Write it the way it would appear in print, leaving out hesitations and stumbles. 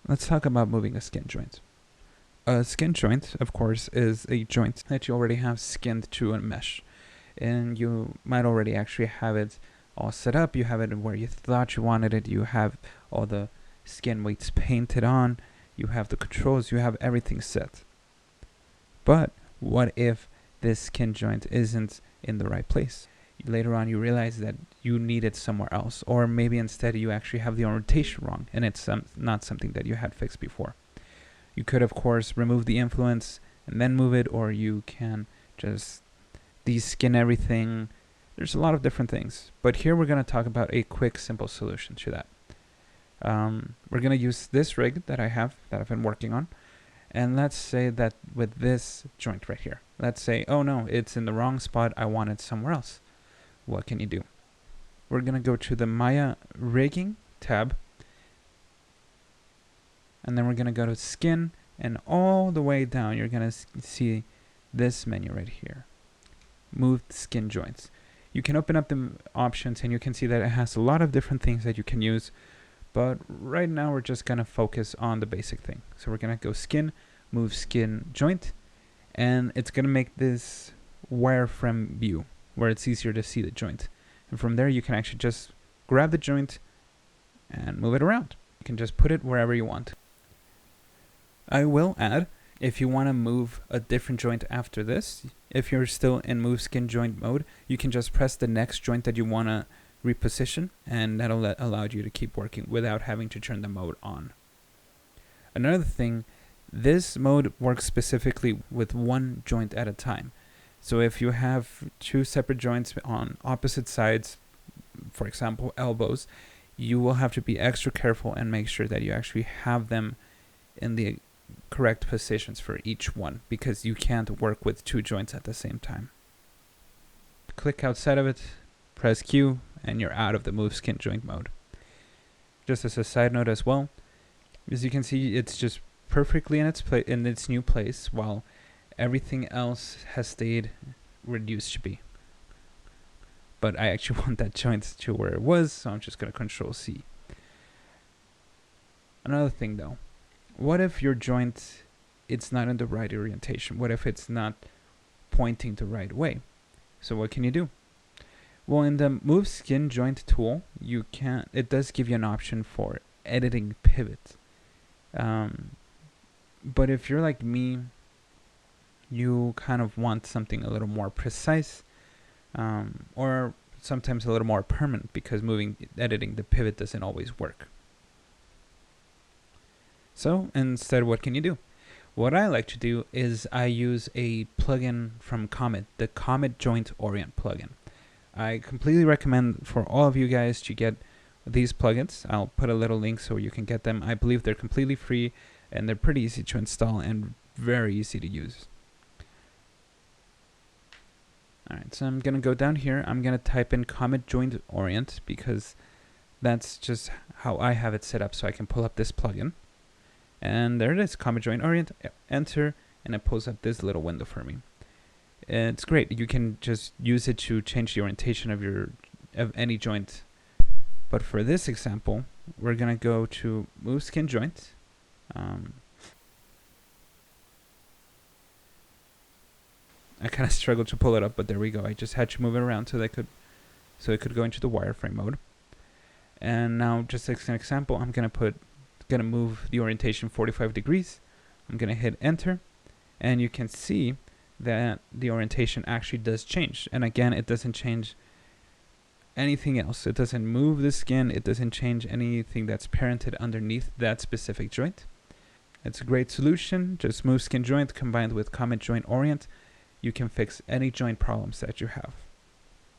Let's talk about moving a skin joint. A skin joint, of course, is a joint that you already have skinned to a mesh. And you might already actually have it all set up. You have it where you thought you wanted it. You have all the skin weights painted on. You have the controls. You have everything set. But what if this skin joint isn't in the right place? Later on, you realize that you need it somewhere else. Or maybe instead you actually have the orientation wrong and it's not something that you had fixed before. You could, of course, remove the influence and then move it, or you can just deskin everything. There's a lot of different things. But here we're going to talk about a quick, simple solution to that. We're going to use this rig that I've been working on. And let's say that with this joint right here, let's say, oh no, it's in the wrong spot. I want it somewhere else. What can you do? We're going to go to the Maya rigging tab. And then we're going to go to skin, and all the way down you're going to see this menu right here, move skin joints. You can open up the options and you can see that it has a lot of different things that you can use, but right now we're just going to focus on the basic thing. So we're going to go skin, move skin joint, and it's going to make this wireframe view where it's easier to see the joint. And from there you can actually just grab the joint and move it around. You can just put it wherever you want. I will add, if you want to move a different joint after this, if you're still in move skin joint mode, you can just press the next joint that you want to reposition, and that'll allow you to keep working without having to turn the mode on. Another thing, this mode works specifically with one joint at a time. So if you have two separate joints on opposite sides, for example elbows, you will have to be extra careful and make sure that you actually have them in the correct positions for each one, because you can't work with two joints at the same time. Click outside of it, press Q, and you're out of the move skin joint mode. Just as a side note as well, as you can see, it's just perfectly in its new place, while everything else has stayed where it used to be. But I actually want that joint to where it was, so I'm just going to Control C. Another thing though, what if your joint, it's not in the right orientation? What if it's not pointing the right way? So what can you do? Well, in the move skin joint tool, it does give you an option for editing pivot. But if you're like me, you kind of want something a little more precise, or sometimes a little more permanent, because editing the pivot doesn't always work. So instead, what can you do? What I like to do is I use a plugin from Comet, the Comet Joint Orient plugin. I completely recommend for all of you guys to get these plugins. I'll put a little link so you can get them. I believe they're completely free and they're pretty easy to install and very easy to use. Alright, so I'm going to go down here. I'm going to type in Comet Joint Orient because that's just how I have it set up, so I can pull up this plugin. And there it is, Comet Joint Orient, enter, and it pulls up this little window for me. It's great. You can just use it to change the orientation of any joint. But for this example, we're going to go to Move Skin Joint. I kind of struggled to pull it up, but there we go. I just had to move it around so it could go into the wireframe mode. And now, just as an example, I'm going to move the orientation 45 degrees. I'm going to hit enter, and you can see that the orientation actually does change. And again, it doesn't change anything else. It doesn't move the skin. It doesn't change anything that's parented underneath that specific joint. It's a great solution. Just move skin joint combined with Comet Joint Orient. You can fix any joint problems that you have.